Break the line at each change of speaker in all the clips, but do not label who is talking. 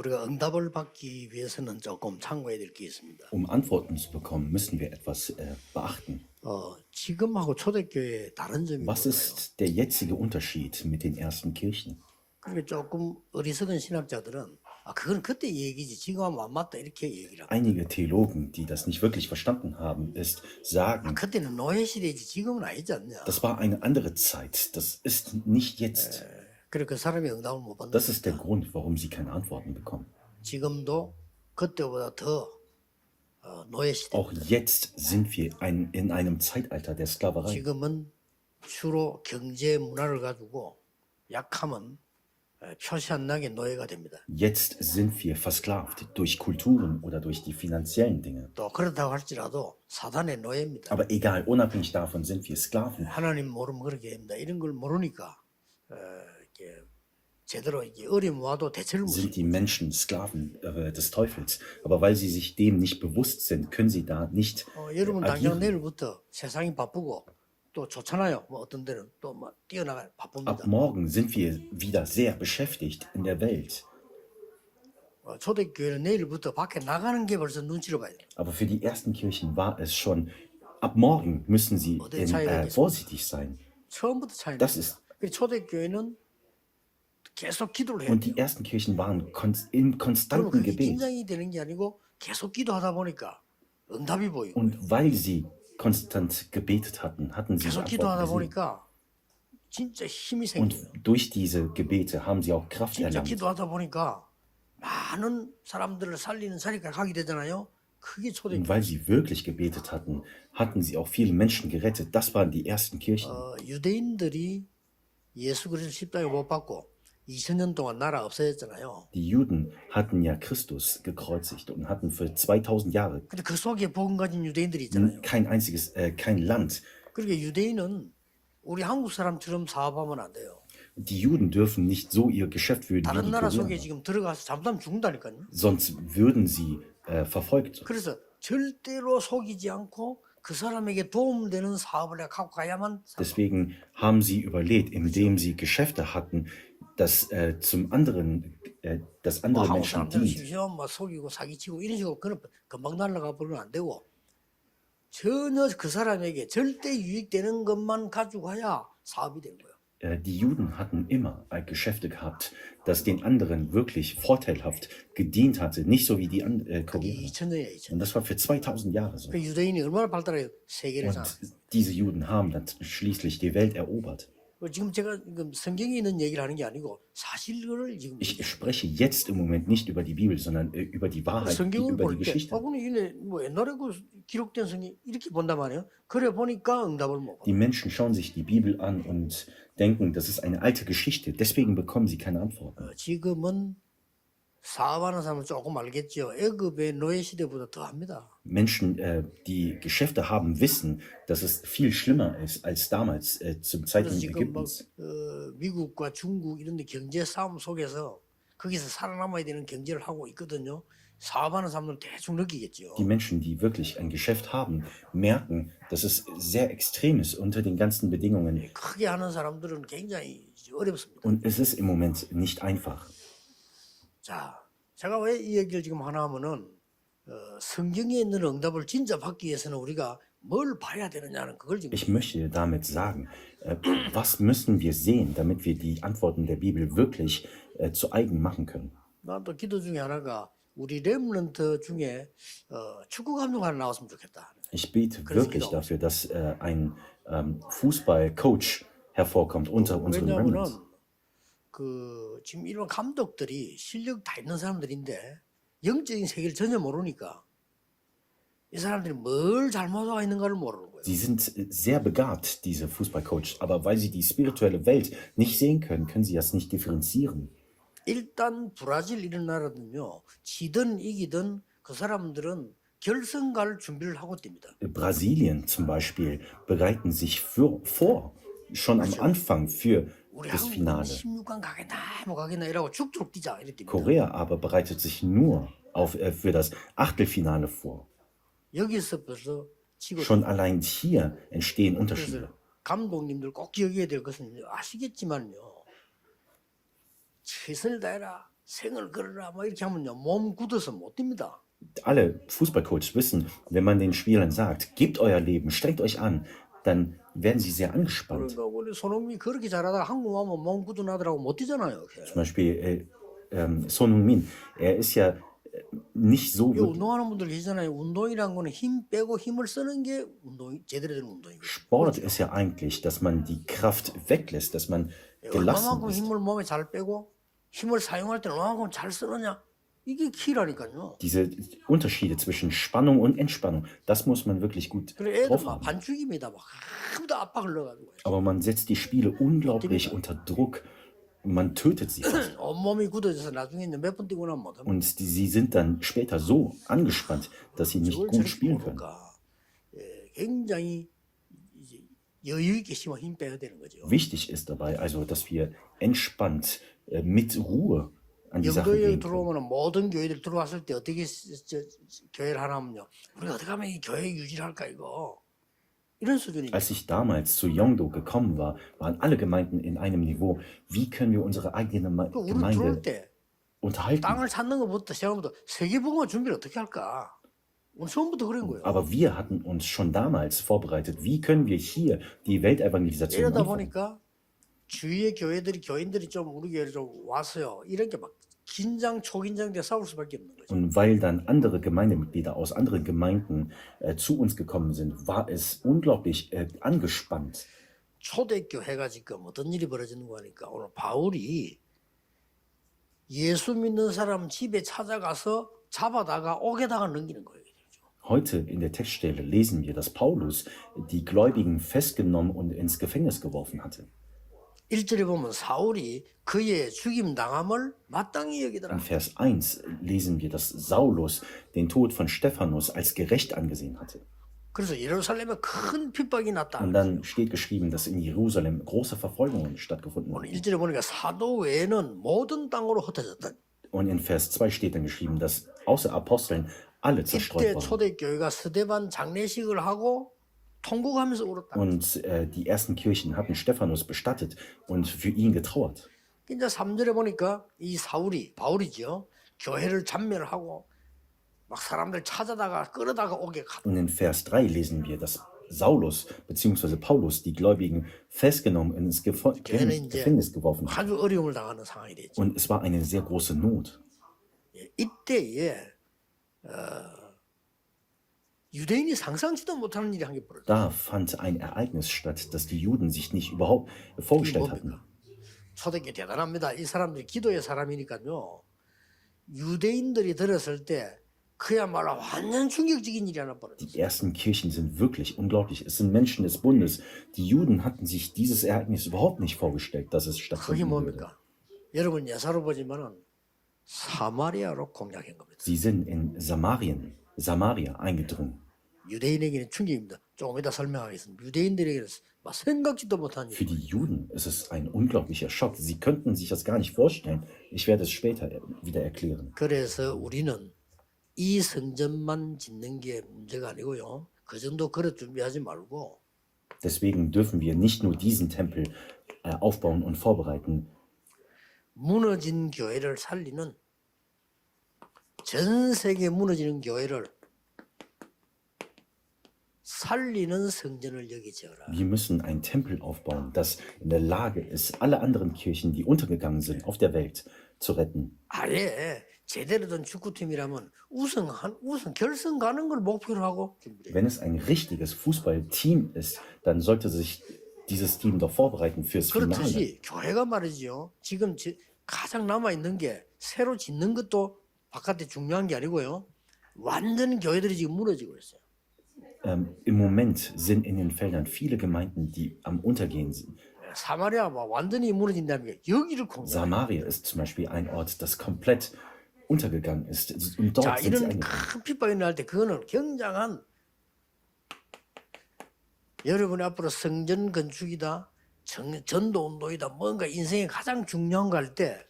우리가 응답을 받기 위해서는 조금 참고해야 될 게 있습니다.
Antworten zu bekommen, müssen wir etwas beachten.
지금하고 초대교회의 다른 점이
Was
뭘까요?
ist der jetzige Unterschied mit den ersten Kirchen?
그러니까 조금 어리석은 신학자들은 그건 그때 얘기지 지금 하면 안 맞다 이렇게 얘기를 합니다.
Einige Theologen, die das nicht wirklich verstanden haben, sagen,
그때는 노예 시대지 지금은 아니지 않냐.
das war eine andere Zeit, das ist nicht jetzt.
그래 그 사람이 응답을 못 받는
Das ist der Grund, warum sie keine Antworten bekommen.
지금도 그때보다 더 노예 시대.
Auch jetzt sind wir in einem Zeitalter der Sklaverei.
지금은 주로 경제 문화를 가지고 약하면 표시 안 나게 노예가 됩니다.
Jetzt sind wir versklavt durch Kulturen oder durch die finanziellen Dinge.
또 그렇다고 할지라도 사단의 노예입니다.
Aber egal, unabhängig davon sind wir Sklaven.
하나님 모르면 그렇게 됩니다. 이런 걸 모르니까 이렇게 제대로 이게 어려움 와도 대처를
Sind
못해요.
die Menschen Sklaven des Teufels. Aber weil sie sich dem nicht bewusst sind, können sie da nicht
여러분 당장
agieren.
내일부터 세상이 바쁘고 또 좋잖아요. 뭐 어떤 데는 또 막 뛰어나가 바쁩니다.
Ab morgen sind wir wieder sehr beschäftigt in der Welt.
초대교회는 내일부터 밖에 나가는 게 벌써 눈치를 봐야 돼요.
Aber für die ersten Kirchen war es schon, ab morgen müssen sie vorsichtig sein.
처음부터 차이는
Das ist,
초대교회는 계속 기도를 해야
und die
돼요.
ersten Kirchen waren im
그러면
konstanten
그게
Gebet.
긴장이 되는 게 아니고 계속 기도하다 보니까 응답이 보이고
Und weil sie konstant gebetet hatten, hatten sie die
계속 기도하다
Antworten gesehen.
보니까 진짜 힘이
Und
생겨요.
durch diese Gebete haben sie auch Kraft
진짜
erlangt.
기도하다 보니까 많은 사람들을 살리는 자리까지 가게 되잖아요. 그게 초대교회.
Und weil sie wirklich gebetet hatten, hatten sie auch viele Menschen gerettet. Das waren die ersten Kirchen.
유대인들이 예수 그리스도 십자가 못 받고 2000년 동안 나라 없어졌잖아요.
Die Juden hatten ja Christus gekreuzigt und hatten für 2000 Jahre
근데 그 속에 복음 가진 유대인들이 있잖아요.
kein Land.
그러니까 유대인은 우리 한국 사람처럼 사업하면 안 돼요.
Die Juden dürfen nicht so ihr Geschäft führen wie
다른
die
나라 속에
Koreaner.
지금 들어가서 잘못하면 죽는다니까요.
Sonst würden sie verfolgt.
그래서 절대로 속이지 않고 그 사람에게 도움되는 사업을 갖고 가야만
Deswegen haben sie überlebt, indem sie Geschäfte hatten, das das andere
한국
Menschen
사람들
dient.
심지어 막 속이고 사기치고 이런 식으로 그런 금방 날아가 버리면 안 되고 전혀 그 사람에게 절대 유익되는 것만 가지고 가야 사업이 된 거예요.
Die Juden hatten immer Geschäfte gehabt, das den anderen wirklich vorteilhaft gedient hatte, nicht so wie die
그게
Koreaner.
2000년이에요. 2000년.
Und das war für 2000 Jahre so.
그 유대인이 얼마나 발달해요. 세계를 잘.
Und diese Juden haben dann schließlich die Welt erobert.
지금 제가 성경에 있는 얘기를 하는 게 아니고 사실을 지금
Ich spreche jetzt im Moment nicht über die Bibel, sondern über die Wahrheit,
성경을
über
볼
die
때,
Geschichte.
근데 이네 뭐 옛날에 그 기록된 성경 이렇게 본단 말이에요. 그래 보니까 응답을 못 받아.
Die Menschen schauen sich die Bibel an und denken, das ist eine alte Geschichte. Deswegen bekommen sie keine Antworten.
지금은 사업하는 사람은 조금 알겠죠. 애굽의 노예 시대보다 더 합니다.
Menschen, die Geschäfte haben, wissen, dass es viel schlimmer ist als damals zum
그래서
Zeitpunkt
지금 막
Ägyptens.
미국과 중국 이런 데 경제 싸움 속에서 거기서 살아남아야 되는 경제를 하고 있거든요. 사업하는 사람들은 대충 느끼겠죠.
Die Menschen, die wirklich ein Geschäft haben, merken, dass es sehr extrem ist unter den ganzen Bedingungen.
크게 하는 사람들은 굉장히 어렵습니다.
Und es ist im Moment nicht einfach.
자, 제가 왜 이 얘기를 지금 하나 하면은 성경에 있는 응답을 진짜 받기 위해서는 우리가 뭘 봐야 되느냐는 그걸 지금
Ich möchte damit sagen, was müssen wir sehen, damit wir die Antworten der Bibel wirklich zu eigen machen können.
나도 기도 중에 하나가 우리 렘넌트 중에 축구 감독 하나 나왔으면 좋겠다.
Ich bete wirklich dafür, dass ein Fußballcoach hervorkommt unter unseren Remnants.
왜냐하면은 지금 이런 감독들이 실력 다 있는 사람들인데 영적인 세계를 전혀 모르니까 이 사람들이 뭘 잘못하고 있는가를 모르는 거예요.
Sie sind sehr begabt, diese Fußballcoaches, aber weil sie die spirituelle Welt nicht sehen können, können sie das nicht differenzieren.
일단 브라질 이런 나라는요, 지든 이기든 그 사람들은 결승 갈 준비를 하고 뜁니다.
Brasilien zum Beispiel bereiten sich vor, schon am Anfang für
우리
das
한국은
Finale.
16강 가겠나 뭐 가겠나 이러고 쭉쭉 뛰자 이래 뜁니다.
Korea aber bereitet sich nur für das Achtelfinale vor.
여기서 벌써 치고
Schon allein hier entstehen
그래서
Unterschiede.
감독님들 꼭 기억해야 될 것은 아시겠지만요. 최선을 다해라. 생을 걸어라 뭐 이렇게 하면요 몸 굳어서 못 뜁니다.
Alle Fußballcoaches wissen, wenn man den Spielern sagt, gebt euer Leben, strengt euch an, dann werden sie sehr angespannt.
그러니까 우리 손흥민이 그렇게 잘하다가 한국 와면 몸 굳어나더라고 못 뛰잖아요.
Zum Beispiel Son Heung-min, er ist ja nicht so
이
wirklich.
운동하는 분들 계시잖아요. 운동이란 거는 힘 빼고 힘을 쓰는 게 운동 제대로 된 운동이거든요.
Sport ist ja eigentlich, dass man die Kraft weglässt, dass man gelassen
얼마만큼
ist.
힘을 몸에 잘 빼고 힘을 사용할 때는 얼마만큼 잘 쓰느냐 이게 키라니까요.
Diese Unterschiede zwischen Spannung und Entspannung, das muss man wirklich gut
그래 애들
drauf
막
haben.
반죽입니다. 막 아무도 압박을 넣어가지고
Aber man setzt die Spiele unglaublich unter Druck. Man tötet sie fast.
온몸이 굳어져서 나중에 몇 번 뛰고 나면 못합니다.
Und sie sind dann später so angespannt, dass sie nicht
그걸
gut
저렇게
spielen können.
모르니까 굉장히 이제 여유 있게 힘 빼야 되는 거죠.
Wichtig ist dabei also, dass wir entspannt, mit Ruhe an die Sache
영도에
gehen können.
들어오면 모든 교회들 들어왔을 때 어떻게 교회를 하냐면요. 우리가 어떻게 하면 이 교회 유지를 할까 이거 이런 수준이죠.
Als ich damals zu Yongdo gekommen war, waren alle Gemeinden in einem Niveau. Wie können wir unsere eigene
우리 들어올
Gemeinde
때
unterhalten?
땅을 찾는 것부터 시작부터 세계복음화 준비를 어떻게 할까? 오늘 처음부터 그런 거예요.
Aber wir hatten uns schon damals vorbereitet. Wie können wir hier die Weltevangelisation
이러다
anfangen?
보니까 주위의 교인들이 좀 우리 교회를 좀 와서요. 이렇게 막 긴장 초긴장돼 싸울 수밖에 없는 거죠.
Und weil dann andere Gemeindemitglieder aus anderen Gemeinden zu uns gekommen sind, war es unglaublich angespannt.
초대교회가 지금 어떤 일이 벌어지는 거 하니까 오늘 바울이 예수 믿는 사람 집에 찾아가서 잡아다가 옥에다가 넘기는 거예요.
Heute in der Textstelle lesen wir, dass Paulus die Gläubigen festgenommen und ins Gefängnis geworfen hatte.
1절에 보면 사울이 그의 죽임 당함을 마땅히 여기더라.
In Vers 1 lesen wir, dass Saulus den Tod von Stephanus als gerecht angesehen hatte.
그래서 예루살렘에 큰 핍박이 났다.
Und dann steht geschrieben, dass in Jerusalem große Verfolgungen stattgefunden
오늘
haben.
1절에 보니까 사도 외에는 모든 땅으로 흩어졌다.
Und in Vers 2 steht dann geschrieben, dass außer Aposteln alle zerstreut
이때
waren.
초대교회가 스데반 장례식을 하고 통곡하면서 울었다.
Und die ersten Kirchen hatten Stephanus bestattet und für ihn getrauert.
이제 3절에 보니까 이 사울이 바울이죠. 교회를 잔멸하고 막 사람들 찾아다가 끌어다가 오게 갔다.
Und in Vers 3 lesen wir, dass Saulus bzw. Paulus die Gläubigen festgenommen und ins
교회는 이제
Gefängnis geworfen hat.
아주 어려움을 당하는 상황이 됐죠.
Und es war eine sehr große Not.
이때에 유대인이 상상치도 못하는 일이 한 게 벌어졌어요.
Da fand ein Ereignis statt, das die Juden sich nicht überhaupt
이게
vorgestellt hatten.
뭡니까? 초대교회 대단합니다. 이 사람들이 기도의 사람이니까요. 유대인들이 들었을 때 그야말로 완전 충격적인 일이 하나 벌어졌어요.
Die ersten Kirchen sind wirklich unglaublich. Es sind Menschen des Bundes. Die Juden hatten sich dieses Ereignis überhaupt nicht vorgestellt, dass es
그게
stattfinden würde.
뭡니까? 여러분 예사로 보지만은 사마리아로 공략한 겁니다.
Sie sind in Samaria eingedrungen.
유대인에게는 충격입니다. 조금 이따 설명하겠습니다. 유대인들에게는 막 생각지도 못한
Für
일.
die Juden ist es ein unglaublicher Schock. Sie könnten sich das gar nicht vorstellen. Ich werde es später wieder erklären.
그래서 우리는 이 성전만 짓는 게 문제가 아니고요. 그 정도 그릇 준비하지 말고
Deswegen dürfen wir nicht nur diesen Tempel aufbauen und vorbereiten.
무너진 교회를 살리는 전 세계 무너지는 교회를 살리는 성전을 여기 지어라.
Wir müssen einen Tempel aufbauen, das in der Lage ist, alle anderen Kirchen, die untergegangen sind auf der Welt, zu retten.
아예 제대로 된 축구팀이라면 우승 결승 가는 걸 목표로 하고 준비해.
Wenn es ein richtiges Fußballteam ist, dann sollte sich dieses Team doch vorbereiten fürs Finale.
그렇듯이 교회가 말이죠. 지금 가장 남아 있는 게 새로 짓는 것도 바깥에 중요한 게 아니고요. 완전 교회들이 지금 무너지고 있어요.
Im Moment sind in den Feldern viele Gemeinden, die am Untergehen sind.
사마리아가 완전히 무너진다는 게 여기를 공략.
Samaria ist zum Beispiel ein Ort, das komplett untergegangen ist. Und
자,
dort sind sie
이런 큰 핍박이 날 때 그거는 굉장한 여러분이 앞으로 성전 건축이다, 전도 운동이다, 뭔가 인생에 가장 중요한 거 할 때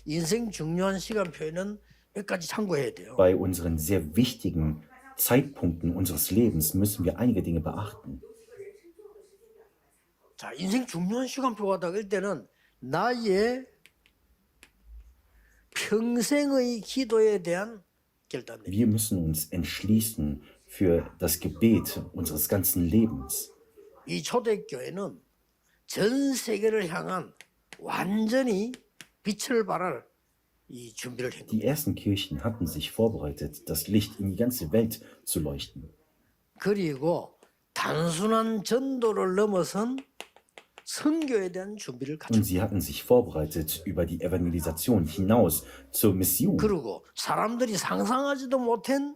인생 중요한 시간표에는 몇 가지 참고해야 돼요.
Bei unseren sehr wichtigen Zeitpunkten unseres Lebens müssen wir einige Dinge beachten.
자, 인생 중요한 시간표가 딱 일때는 나의 평생의 기도에 대한 결단.
Wir müssen uns entschließen für das Gebet unseres ganzen Lebens.
이 초대교회는 전 세계를 향한 완전히 빛을 발할 이 준비를 한
Die
겁니다.
ersten Kirchen hatten sich vorbereitet, das Licht in die ganze Welt zu leuchten.
그리고 단순한 전도를 넘어선 선교에 대한 준비를
Und
갖췄고,
sie hatten sich vorbereitet über die Evangelisation hinaus zur Mission.
그리고 사람들이 상상하지도 못한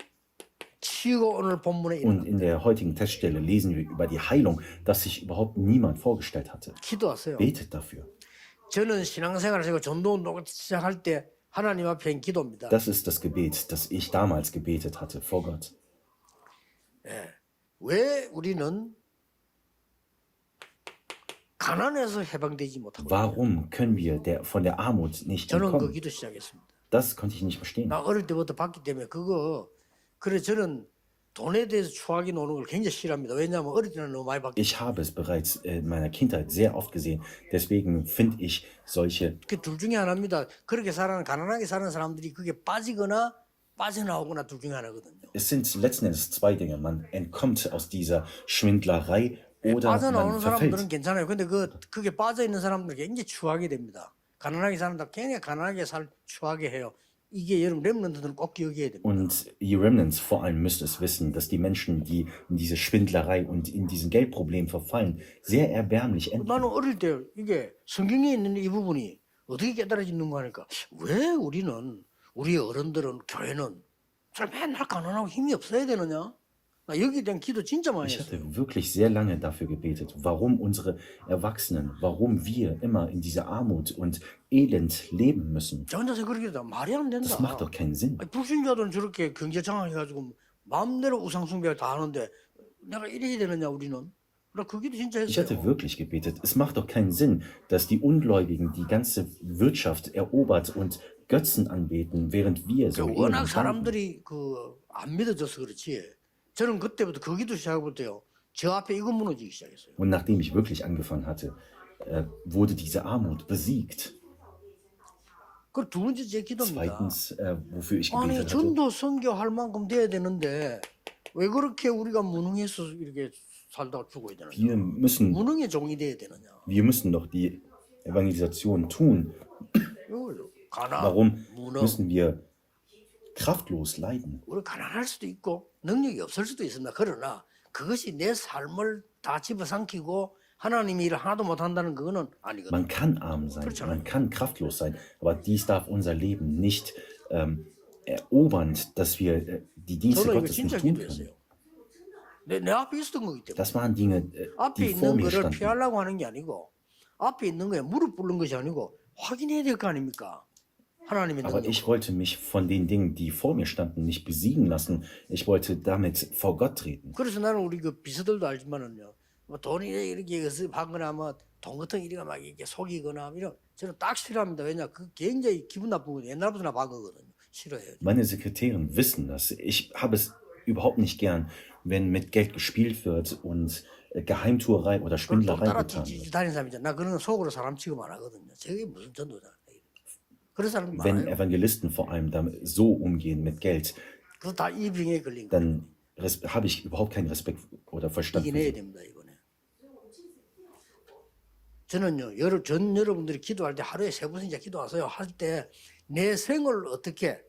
치유가 오늘 본문에
Und
있는
in der heutigen Textstelle lesen wir über die Heilung, das sich überhaupt niemand vorgestellt hatte.
기도하세요.
Betet dafür.
저는 신앙생활을 하고 전도운동을 시작할 때 하나님 앞에 한 기도입니다.
Das ist das Gebet, das ich damals gebetet hatte vor Gott.
왜 우리는 가난에서 해방되지 못하고
Warum können wir von der Armut nicht
저는 그
entkommen?
기도 시작했습니다.
Das konnte ich nicht verstehen.
나 어릴 때부터 봤기 때문에 그래 저는 돈에 대해서 추하게 노는 걸 굉장히 싫어합니다. 왜냐하면 어릴 때는 너무 많이 봤기
Ich habe es bereits in meiner Kindheit sehr oft gesehen. Deswegen finde ich solche,
그둘 중에 하나입니다. 그렇게 가난하게 사는 사람들이 그게 빠지거나 빠져나오거나 둘 중에 하나거든요.
es sind letzten Endes zwei Dinge. Man entkommt aus dieser Schwindlerei oder
빠져나오는
man
사람들은
verfällt.
괜찮아요. 근데 그게 빠져 있는 사람들은 굉장히 추하게 됩니다. 가난하게 사는다 굉장히 가난하게 추하게 해요. 이게 여러분 렘넌트들은 꼭 기억해야 됩니다.
Und die Remnants vor allem müssen es wissen, dass die Menschen, die in diese Schwindlerei und in diesen Geldproblem verfallen, sehr erbärmlich enden.
나는 어릴 때 이게 성경에 있는 이 부분이 어떻게 깨달아지는가 하니까 왜 우리 어른들은 교회는 잘 맨날 가난하고 힘이 없어야 되느냐? 나 여기에 대한 기도 진짜 많이
Ich
했어요.
hatte wirklich sehr lange dafür gebetet, warum unsere Erwachsenen, warum wir immer in dieser Armut und Elend leben müssen.
저 혼자서 그렇게 했다 말이 안 된다.
Das macht doch keinen Sinn.
아니, 불신자들은 저렇게 경제 장악해가지고 마음대로 우상숭배를 다 하는데 내가 이래야 되느냐 우리는? 나 그 기도 진짜
Ich hatte
했어요.
wirklich gebetet. Es macht doch keinen Sinn, dass die Ungläubigen die ganze Wirtschaft erobert und Götzen anbeten, während wir so
워낙
elend danken.
사람들이 안 믿어져서 그렇지. 저는 그때부터 그 기도 시작할 때요. 저 앞에 이거 무너지기 시작했어요.
Und nachdem ich wirklich angefangen hatte, wurde diese Armut besiegt.
그 두 번째 제 기도입니다.
Zweitens, wofür ich
아니
gebetet hatte,
전도 선교할 만큼 돼야 되는데 왜 그렇게 우리가 무능해서 이렇게 살다가 죽어야 되느냐? 무능의 종이 돼야 되느냐?
wir müssen doch die Evangelisation tun.
이거요. 가난,
Warum
무능.
müssen wir kraftlos leiden?
우리 가난할 수도 있고 능력이 없을 수도 있습니다. 그러나 그것이 내 삶을 다 집어삼키고 하나님이 일을 하나도 못한다는 그거는 아니거든요.
Man kann arm sein, man kann kraftlos sein, aber dies darf unser Leben nicht erobern, dass wir die Dienste
저는 이거
Gottes
진짜
nicht tun
기도했어요.
können.
내 앞에 있었던 거기 때문에
Das waren Dinge,
앞에
die vor
있는
mir
거를
standen.
피하려고 하는 게 아니고 앞에 있는 거에 무릎 꿇는 것이 아니고 확인해야 될 거 아닙니까? 하나님의
Aber
능력.
ich wollte mich von den Dingen, die vor mir standen, nicht besiegen lassen. Ich wollte damit vor Gott treten.
그래서 나는 우리 그 비서들도 알지만은요. 뭐 돈이 이렇게 하거나 뭐 돈 같은 일이가 막 이렇게 속이거나 이런 저는 딱 싫어합니다. 왜냐 그 굉장히 기분 나쁜 거 옛날부터 나 봐거든요. 싫어해요.
Meine Sekretärin wissen das. Ich habe es überhaupt nicht gern, wenn mit Geld gespielt wird und Geheimtuerei oder
돈
Schwindlerei
따라
getan wird.
찌찌 다니는 사람이잖아. 나 그런 거 속으로 사람 취급 안 하거든요. 저게 무슨 전도잖아. 그런 사람
Wenn
많아요.
Evangelisten vor allem damit so umgehen mit Geld,
그거 다 이 병에 걸린 거.
dann habe ich überhaupt keinen Respekt oder Verstand für
이겨내야
sie.
됩니다 이번에. 저는요 여러분들이 기도할 때 하루에 3번씩 기도하세요. 할 때 내 생을 어떻게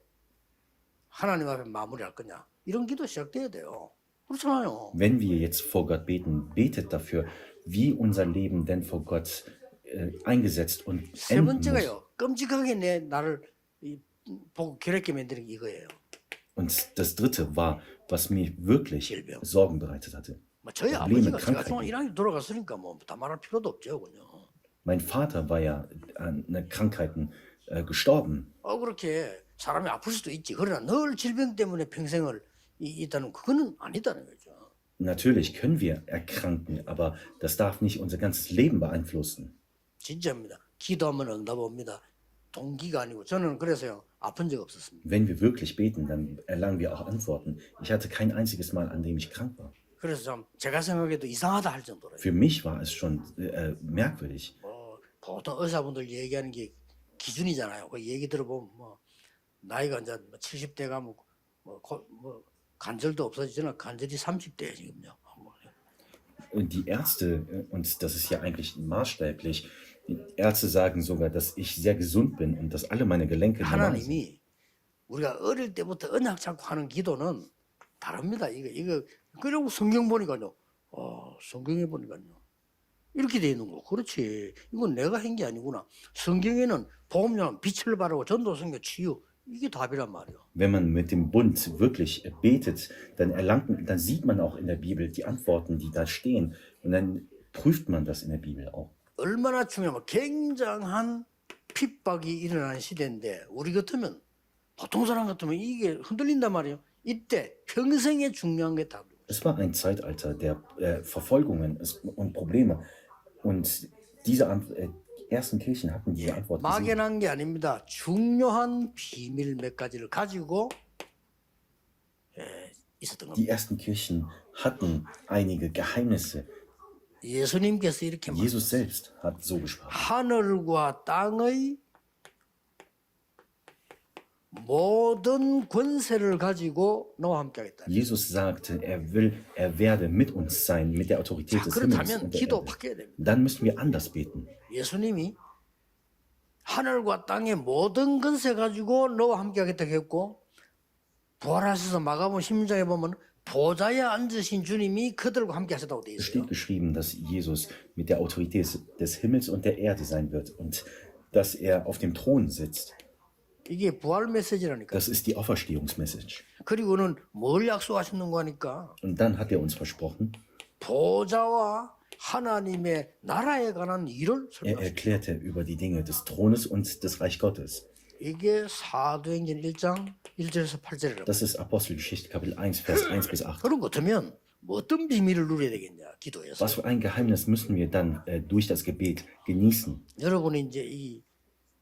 하나님 앞에 마무리할 거냐 이런 기도 시작돼야 돼요. 그렇잖아요.
Wenn wir jetzt vor Gott beten, betet dafür, wie unser Leben denn vor Gott eingesetzt und
세
enden muss.
번째가요 끔찍하게 내 나를 보고 괴롭게 만드는 게 이거예요.
Und das dritte war, was mir wirklich
질병.
Sorgen bereitet hatte.
뭐 저희
Probleme,
아버지가 제가 중앙
Krankheiten.
1학년 돌아갔으니까 뭐 다 말할 필요도 없죠 그냥.
Mein Vater war ja an Krankheiten gestorben.
그렇게 사람이 아플 수도 있지. 그러나 늘 질병 때문에 평생을 있다는 그거는 아니다는 거죠.
Natürlich können wir erkranken, aber das darf nicht unser ganzes Leben beeinflussen.
진짜입니다. 기도하면 응답 옵니다. 동기가 아니고 저는 그래서요 아픈 적 없었습니다.
Wenn wir wirklich beten, dann erlangen wir auch Antworten. Ich hatte kein einziges Mal, an dem ich krank war.
그래서 좀 제가 생각해도 이상하다 할 정도로
Für mich war es schon merkwürdig.
보통 의사분들 얘기하는 게 기준이잖아요. 그 얘기 들어보면 뭐 나이가 이제 70대 가면 뭐 관절도 없어지잖아. 관절이 30대에 지금요.
Und die Ärzte, und das ist ja eigentlich maßstäblich, die Ärzte sagen sogar, dass ich sehr gesund bin und dass alle meine Gelenke normal sind.
하나님이 우리가 어릴 때부터 언약 잡고 하는 기도는 다릅니다. 이거 그리고 성경 보니까요. 성경에 보니까요. 이렇게 돼 있는 거. 그렇지. 이건 내가 한 게 아니구나. 성경에는 보험료는 빛을 발하고 전도성교 치유 이게 답이란 말이야.
Wenn man mit dem Bund wirklich betet, dann sieht man auch in der Bibel die Antworten, die da stehen. Und dann prüft man das in der Bibel auch.
얼마나 중요하면 굉장한 핍박이 일어나는 시대인데 우리 같으면 보통 사람 같으면 이게 흔들린단 말이에요. 이때 평생에 중요한 게 답이에요.
Es war ein Zeitalter der Verfolgungen und Probleme. Und diese ersten Kirchen hatten diese Antwort gesehen.
막연한 게 아닙니다. 중요한 비밀 몇 가지를 가지고 있었던
Die
겁니다.
ersten Kirchen hatten einige Geheimnisse.
예수님께서 이렇게 말씀하셨어요.
Jesus selbst hat so gesprochen.
하늘과 땅의 모든 권세를 가지고 너와 함께 하겠다.
Jesus sagte, er werde mit uns sein, mit der Autorität
자,
des Himmels
그렇다면
und der
기도
Erde.
바뀌어야 됩니다.
Dann müssen wir anders beten.
예수님이 하늘과 땅의 모든 권세 가지고 너와 함께 하겠다고 했고 부활하셔서 마가복음 16장에 보면 보좌에 앉으신 주님이 그들과 함께 하셨다고 되어
Es
있어요.
steht geschrieben, dass Jesus mit der Autorität des Himmels und der Erde sein wird und dass er auf dem Thron sitzt.
이게 부활 메시지라니까.
Das ist die Auferstehungsmessage.
그리고는 뭘 약속하셨는 거니까
Und dann hat er uns versprochen,
보좌와 하나님의 나라에 관한 일을
er
설명하셨어요.
erklärte über die Dinge des Thrones und des Reich Gottes.
이게 사도행전 1장 1절에서 8절이라고.
Das ist Apostelgeschichte Kapitel 1, Vers 1 bis 8.
그런 것 같으면 뭐 어떤 비밀을 누려야 되겠냐 기도에서.
Was für ein Geheimnis müssen wir dann durch das Gebet genießen?
여러분이 이제 이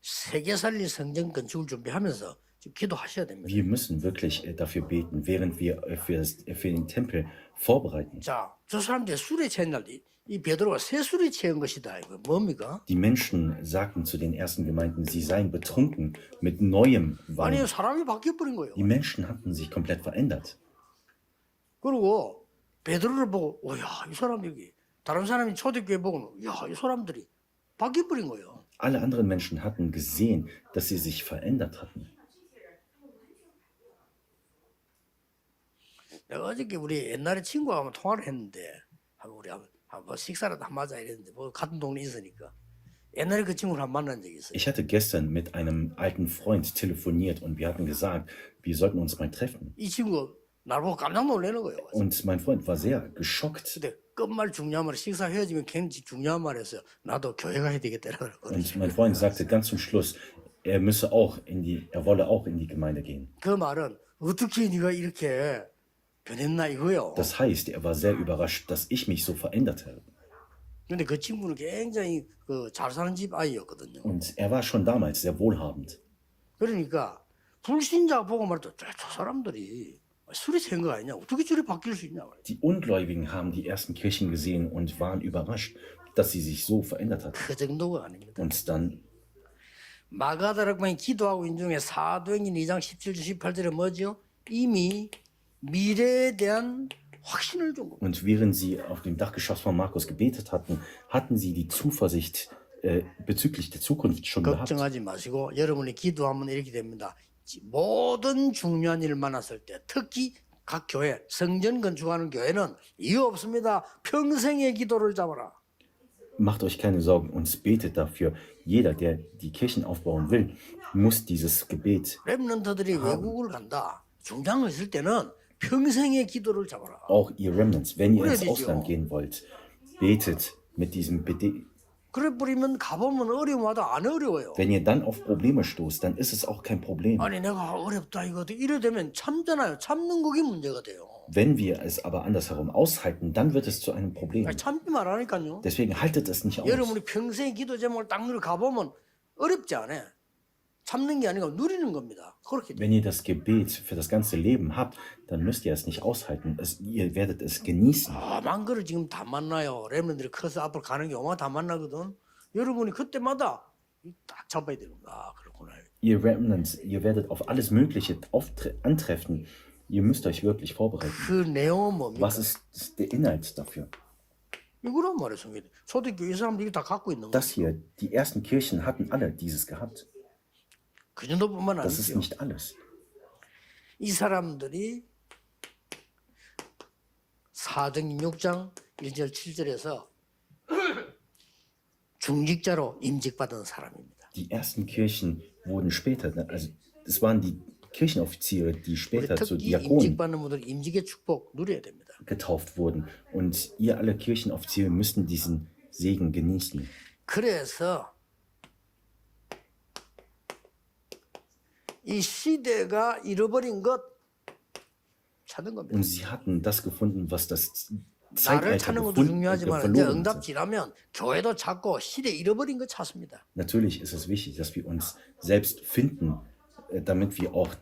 세계 살릴 성전 건축을 준비하면서 지금 기도하셔야 됩니다.
Wir müssen wirklich dafür beten, während wir für den Tempel vorbereiten.
자, 저 사람들이 술에 취한 날, 이 베드로가 새 술에 취한 것이다. 이거 뭡니까?
Die Menschen sagten zu den ersten Gemeinden, sie seien betrunken mit neuem
아니
Wein.
사람이 바뀌어버린 거예요.
Die Menschen hatten sich komplett verändert.
그리고 베드로를 보고, 야, 이 사람들이 다른 사람이 초대교회 보고는, 야, 이 사람들이 바뀌어버린 거예요.
Alle anderen Menschen hatten gesehen, dass sie sich verändert hatten.
내가 어저께 우리 옛날에 친구하고 한번 통화를 했는데, 우리 한번 식사라도 한번 하자 이랬는데, 뭐 같은 동네 있으니까. 옛날에 그 친구를 한번 만난 적이 있어요.
Ich hatte gestern mit einem alten Freund telefoniert und wir hatten gesagt, wir sollten uns mal treffen.
이 친구 날 보고 깜짝 놀라는 거예요.
Und mein Freund war sehr geschockt.
근데 끝말 중요한 말, 식사 헤어지면 굉장히 중요한 말 했어요. 나도 교회 가야 되겠다라고
Und mein Freund sagte ganz zum Schluss, er wolle auch in die Gemeinde gehen.
그 말은 어떻게 네가 이렇게 변했나 이거요.
Das heißt, er war sehr überrascht, dass ich mich so verändert habe.
근데 그 친구는 굉장히 잘 사는 집 아이였거든요.
Und er war schon damals sehr wohlhabend.
그러니까 불신자 보고 말도 저 사람들이 술이 센 거 아니냐? 어떻게 저리 바뀔 수 있냐?
Die Ungläubigen haben die ersten Kirchen gesehen und waren überrascht, dass sie sich so verändert hat.
그 정도가 아닙니다.
Und dann
마가다락방이 기도하고 인중에 사도행전 2장 17절 18절에 뭐죠? 이미 미래에 대한 확신을 준 겁니다.
Und während sie auf dem Dachgeschoss von Markus gebetet hatten, hatten sie die Zuversicht bezüglich der Zukunft schon gehabt.
걱정하지 마시고 여러분이 기도하면 이렇게 됩니다. 모든 중요한 일을 만났을 때 특히 각 교회 성전 건축하는 교회는 이유 없습니다. 평생의 기도를 잡아라.
Macht euch keine Sorgen und betet dafür. Jeder, der die Kirchen aufbauen will, muss dieses Gebet.
렘넌트들이 외국을 간다. 중요한 있을 때는 평생의 기도를 잡아라.
Auch ihr Remnants, wenn ihr ins
그래야지요.
Ausland gehen wollt, betet mit diesem Gebet.
그래 버리면 가보면 어려움마다 안 어려워요.
Wenn ihr dann auf Probleme stoßt, dann ist es auch kein Problem.
아니 내가 어렵다 이거도 이래 되면 참잖아요. 참는 그게 문제가 돼요.
Wenn wir es aber andersherum aushalten, dann wird es zu einem Problem.
아니, 참지 말라니까요.
Deswegen haltet es nicht aus.
여러분이 평생 기도 제목을 딱 가보면 어렵지 않아. 참는 게 아니고 누리는 겁니다. 그렇게 돼.
Wenn ihr das Gebet für das ganze Leben habt, dann müsst ihr es nicht aushalten. Ihr werdet es genießen.
망그를 지금 다 만나요. 렘넌들이 커서 앞으로 가는 게 얼마나 다 만나거든. 여러분이 그때마다 딱 잡아야 되는 거야. 그렇구나.
Ihr Remnants, ihr werdet auf alles Mögliche antreffen. Ihr müsst euch wirklich vorbereiten.
그 내용은 뭡니까?
Was ist der Inhalt dafür?
이거란 말이에요, 성경에. 초대교회 이 사람들이 다 갖고 있는 거.
Das hier, die ersten Kirchen hatten alle dieses gehabt.
그 정도뿐만
Das ist
아니죠.
nicht alles.
이 사람들이 4등 6장 1절 7절에서 중직자로 임직받은 사람입니다.
Die ersten Kirchen wurden später, also es waren die Kirchenoffiziere, die
우리
später zu
특히
Diakonen
임직받는 분들 임직의 축복 누려야 됩니다.
getauft wurden. Und ihr alle Kirchenoffiziere müssten diesen Segen genießen.
그래서 이 시대가 잃어버린 것 찾은 겁니다.
Und sie hatten das gefunden, was das
나를
Zeitalter
찾는 것도
gefunden,
중요하지만 이제
verloren
응답
hatte.
지나면 교회도 찾고 시대 잃어버린 것 찾습니다.
Natürlich ist es wichtig, dass wir uns selbst finden, damit wir auch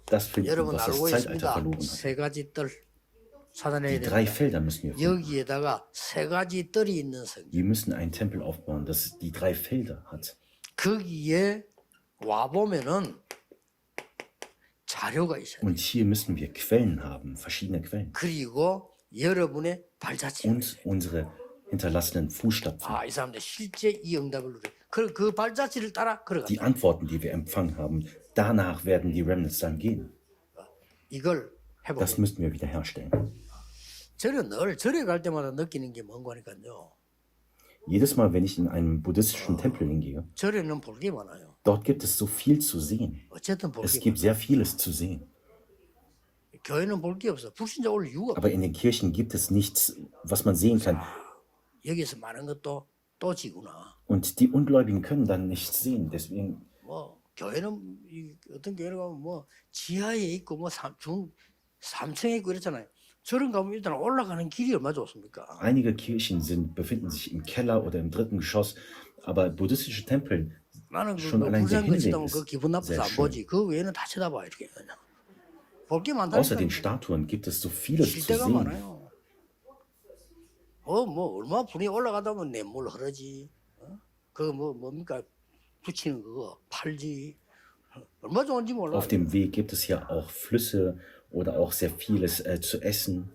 das finden,
여러분
was das
알고
Zeitalter
있습니다.
verloren hat.
세 가지 뜰 찾아내야
Die drei
됩니다.
Felder müssen wir finden.
여기에다가 세 가지 뜰이 있는 성경.
Wir müssen einen Tempel aufbauen, das die drei Felder hat.
거기에 와 보면은 자료가 있어요.
Und hier müssen wir Quellen haben, verschiedene Quellen.
그리고 여러분의 발자취.
Und unsere hinterlassenen Fußstapfen.
이 사람들 실제 이 응답을 누려. 그 발자취를 따라
Die
걸어간다.
Antworten, die wir empfangen haben, danach werden die Remnants dann gehen.
이걸 해보고.
Das müssten wir wiederherstellen.
저는 늘 절에 갈 때마다 느끼는 게 뭔가 하니까요.
Jedes Mal, wenn ich in einen buddhistischen Tempel hingehe,
절에는 볼 게 많아요.
dort gibt es so viel zu sehen.
어쨌든 볼
Es
게
gibt
많아요.
sehr vieles zu sehen.
교회는 볼 게 없어. 불신자 올 이유가 없어.
Aber in den Kirchen gibt es nichts, was man sehen kann.
여기서 많은 것도 또 지구나.
Und die Ungläubigen können dann nichts sehen. Deswegen,
뭐 교회는 어떤 교회는 가면 뭐 지하에 있고 뭐 3층에 있고 이랬잖아요. 저런 가면 일단 올라가는 길이 얼마나 좋습니까?
einige Kirchen befinden sich im Keller oder im dritten Geschoss, aber buddhistische Tempel,
나는
schon
그
allein der
불쌍한 거
Hinweg
치다면 그
ist
기분 나빠서
sehr
안
schön.
보지. 그 외에는 다 쳐다봐 이렇게 그냥. 볼 게
Außer
많다니까.
den Statuen gibt es so vieles
쉴
zu
데가
sehen.
많아요. 뭐 얼마나 분이 올라가다 보면 냇물 흐르지. 그거 뭡니까 붙이는 그거 팔지. 얼마 좋은지 몰라.
Auf dem Weg gibt es ja auch Flüsse oder auch sehr vieles zu essen.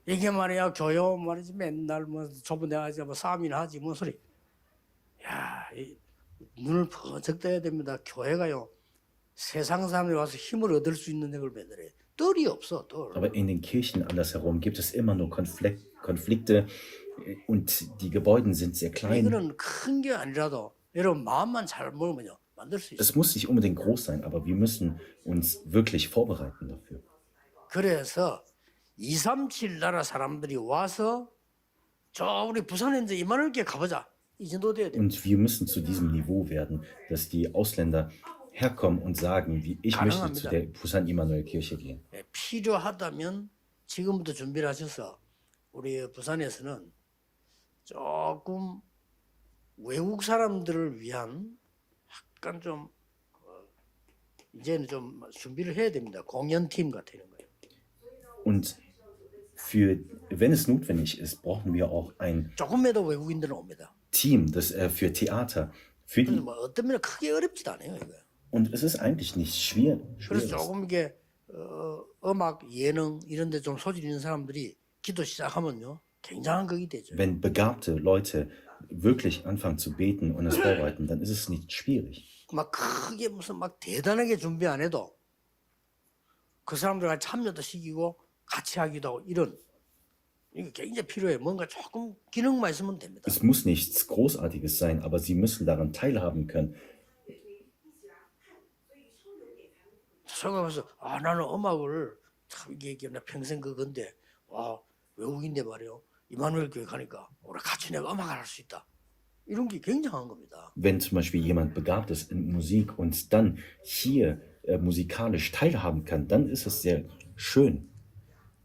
이게 말이야 교요 말이지 맨날 뭐 좁은 데 가지 뭐 싸움이나 하지 뭔 소리. 눈을 번쩍 떠야 됩니다. 교회가요 세상 사람들이 와서 힘을 얻을 수 있는 걸 매달해. 뜰이 없어 뜰.
Aber in den Kirchen andersherum gibt es immer nur Konflikte und die Gebäude sind sehr klein.
이거는 큰 게 아니라도 여러분 마음만 잘 먹으면요 만들 수 있어.
Es muss nicht unbedingt groß sein, aber wir müssen uns wirklich vorbereiten dafür.
그래서 237 나라 사람들이 와서 저 우리 부산에 이제 이만하게 가보자. 이 정도 돼야 돼.
Und wir müssen zu diesem Niveau werden, dass die Ausländer herkommen und sagen, wie ich möchte zu der Busan Immanuel Kirche gehen.
필요하다면 지금부터 준비를 하셔서 우리 부산에서는 조금 외국 사람들을 위한 약간 좀 이제는 좀 준비를 해야 됩니다. 공연팀 같은 거예요.
Und wenn es notwendig ist, brauchen wir auch ein
조금이라도 외국인들은 옵니다.
Team, das für Theater, für die.
뭐 어떤 면에 크게 어렵지도 않아요, 이거.
Und es ist eigentlich nicht schwer.
그래서 조금 이게 음악, 예능 이런 데 좀 소질 있는 사람들이 기도 시작하면요. 굉장한 극이 되죠.
Wenn begabte Leute wirklich anfangen zu beten und es vorbereiten, dann ist es nicht schwierig.
막 크게 무슨 막 대단하게 준비 안 해도 그 사람들과 참여도 시키고 같이 하기도 하고 이런 이게 굉장히 필요해. 뭔가 조금 기능만 있으면 됩니다.
Es muss nichts Großartiges sein, aber sie müssen daran teilhaben können.
생각해서 나는 음악을 참 이게 나 평생 그건데 외국인데 말이요. 이마누엘 교회 가니까 우리 같이 내가 음악을 할 수 있다. 이런 게 굉장한 겁니다.
Wenn zum Beispiel jemand begabt ist in Musik und dann hier musikalisch teilhaben kann, dann ist es sehr schön.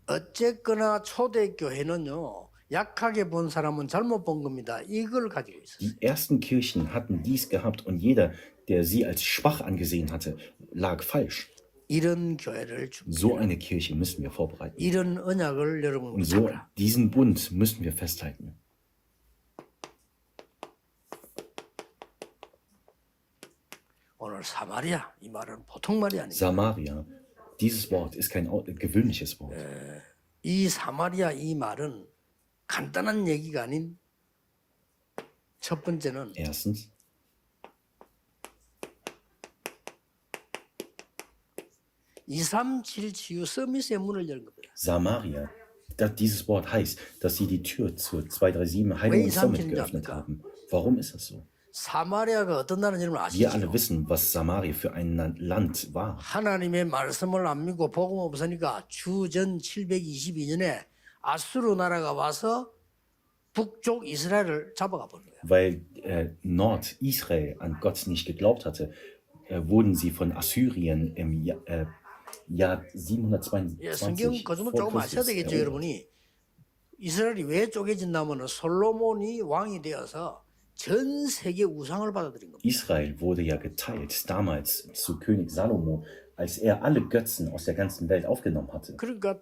어쨌거나 초대교회는요. 약하게 본 사람은 잘못 본 겁니다. 이걸 가지고 있어요.
Die ersten Kirchen hatten dies gehabt und jeder, der sie als schwach angesehen hatte, lag falsch.
이런 교회를
So
준비해라.
eine Kirche müssen wir vorbereiten.
이런 언약을 여러분
Und so
잡으라.
diesen Bund müssen wir festhalten.
오늘 사마리아 이 말은 보통 말이 아니에요.
Samaria, dieses Wort ist kein gewöhnliches Wort.
이 사마리아 이 말은 간단한 얘기가 아닌 첫 번째는
Erstens,
237 치유 서밋의 문을 연 겁니다.
Samaria, dieses Wort heißt, dass sie die Tür zur 237
왜
Heilung und Summit
237
geöffnet
입니까?
haben. Warum ist das so?
사마리아가 어떤 나라인지
Wir
아시죠?
alle wissen, was Samaria für ein Land war.
하나님의 말씀을 안 믿고 복음 없으니까 주전 722년에 아수르 나라가 와서 북쪽 이스라엘을 잡아가 본 거예요.
Weil Nord-Israel an Gott nicht geglaubt hatte, wurden sie von Assyrien im Jahr
예, 성경
722
그 정도
vor
조금 아셔야
Christus
되겠죠,
erobert.
여러분이. 이스라엘이 왜 쪼개진다면 솔로몬이 왕이 되어서 전 세계 우상을 받아들인 겁니다.
Israel wurde ja geteilt damals zu König Salomo, als er alle Götzen aus der ganzen Welt aufgenommen hatte.
그러니까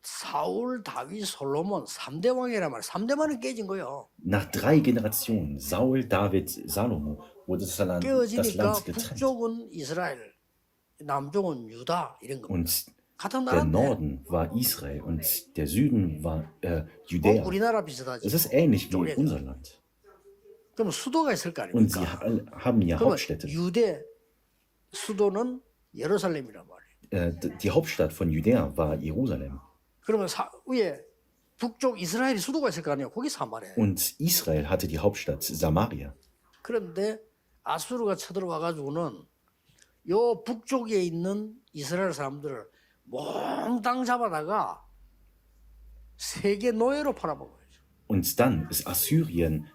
사울, 다윗, 솔로몬 3대 왕이란 말, 3대만은 깨진 거예요.
Nach 3 Generationen, Saul, David, Salomo, wurde das Land
깨어지니까
getrennt.
북쪽은 이스라엘, 남쪽은 유다 이런 겁니다.
Und
같은
der
나라인데
Norden war Israel und der Süden war
꼭
Judäa.
우리나라 비슷하지.
Es ist ähnlich wie
쪼개져.
unser Land.
그럼 수도가 있을 거
Und sie
아닙니까?
haben ja
그러면
Hauptstädte.
유대 수도는 예루살렘이란 말이에요.
Die Hauptstadt von Judäa war Jerusalem.
그러면 위에 북쪽 이스라엘이 수도가 있을 거 아니에요. 거기 사마리아예요.
Und Israel hatte die Hauptstadt Samaria.
그런데 아수르가 쳐들어와 가지고는 요 북쪽에 있는 이스라엘 사람들을 몽땅 잡아다가 세계 노예로 팔아먹어요.
Und dann ist Assyrien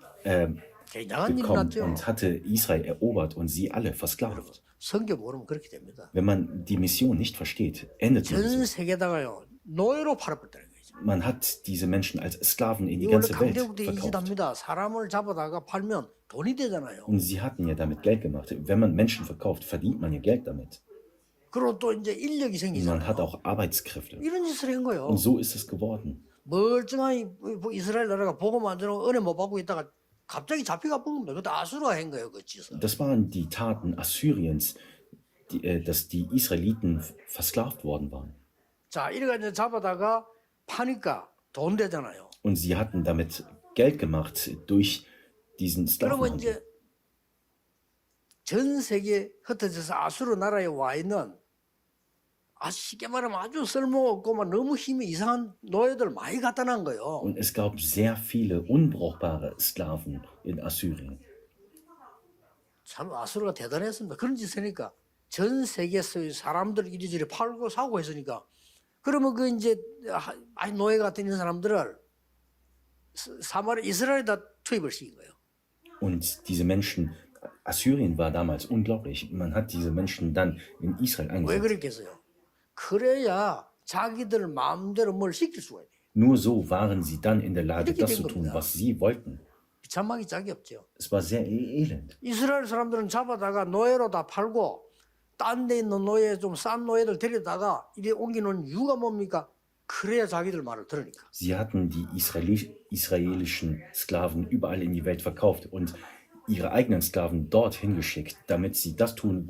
굉장한 일이
gekommen
났죠.
und hatte Israel erobert und sie alle versklavt.
성경 모르면 그렇게 됩니다.
Wenn man die Mission nicht versteht, endet man
전
so.
세계다가요 노예로 팔아버렸다는 거죠.
Man hat diese Menschen als Sklaven in die
이 원래
ganze Welt
강대국도
verkauft.
인식합니다. 사람을 잡아다가 팔면 돈이 되잖아요.
Und sie hatten ja damit Geld gemacht. Wenn man Menschen verkauft, verdient man ja Geld damit.
그리고 또 이제 인력이
Und man hat
생기잖아요.
auch Arbeitskräfte.
이런 짓을 한 거예요.
Und so ist es geworden.
멀쩡하니 이스라엘 나라가 복음 안 들어 은혜 못 받고 있다가 갑자기 잡혀가 본 겁니다. 그것도 아수르가 한 거예요. 그 짓을.
Das waren die Taten Assyriens, dass die Israeliten versklavt worden waren.
자, 이래가 이제 잡아다가 파니까 돈 되잖아요.
Und sie hatten damit Geld gemacht durch diesen
그러면
Sklavenhandel.
이제 전 세계 흩어져서 아수르 나라에 와 있는 쉽게 말하면 아주 쓸모없고 막 너무 힘이 이상한 노예들 많이 갖다 난 거예요.
Und es gab sehr viele unbrauchbare Sklaven in Assyrien.
참 아수르가 대단했습니다. 그런 짓을 하니까 전 세계에서 사람들 이리저리 팔고 사고 했으니까 그러면 그 이제 노예 같은 이런 사람들을 사마리아 이스라엘에다 투입을 시킨 거예요.
Und diese Menschen, Assyrien war damals unglaublich. Man hat diese Menschen dann in Israel
왜
eingesetzt.
그랬겠어요? 그래야 자기들 마음대로 뭘 시킬 수가 있대요.
Nur so waren sie dann in der Lage,
이렇게
das
된
zu tun,
겁니다.
was sie wollten.
비참하기 짝이 없죠.
Es war sehr elend.
이스라엘 사람들은 잡아다가 노예로 다 팔고 딴 데 있는 노예 좀 싼 노예들 데려다가 이래 옮기는 이유가 뭡니까? 그래야 자기들 말을 들으니까.
Sie hatten die israelischen Sklaven überall in die Welt verkauft und ihre eigenen Sklaven dorthin geschickt, damit sie das tun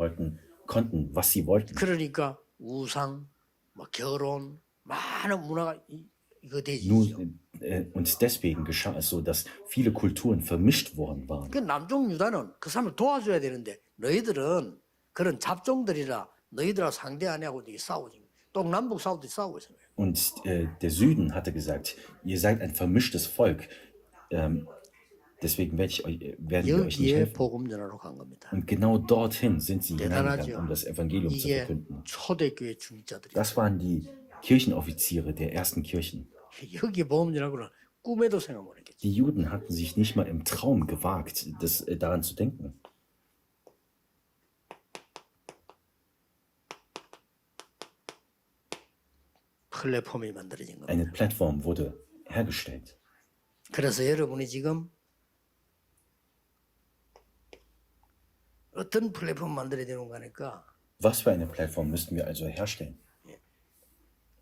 konnten, was sie wollten.
그러니까 우상, 뭐 결혼, 많은 문화가 이거 되지.
Und deswegen geschah es so, dass viele Kulturen vermischt worden waren.
그 남쪽 유다는 그 사람을 도와줘야 되는데 너희들은 그런 잡종들이라 너희들하고 상대 안 하고 싸우지. 동남북 싸우듯이 싸우고 있어요.
Und der Süden hatte gesagt, ihr seid ein vermischtes Volk, deswegen werden wir euch nicht
여기에
helfen.
복음 전하러 간 겁니다.
Und genau dorthin sind sie hineingegangen,
대단하죠.
um das Evangelium zu
이게
verkünden.
초대교회 중직자들이
Das waren die Kirchenoffiziere der ersten Kirchen.
여기 복음 전하고는 꿈에도 생각 못 했겠지.
Die Juden hatten sich nicht mal im Traum gewagt, daran zu denken.
플랫폼이 만들어진 겁니다.
Eine Plattform wurde hergestellt.
그래서 여러분이 지금 어떤 플랫폼 만들어야 되는 거니까
Was für eine Plattform müssten wir also herstellen?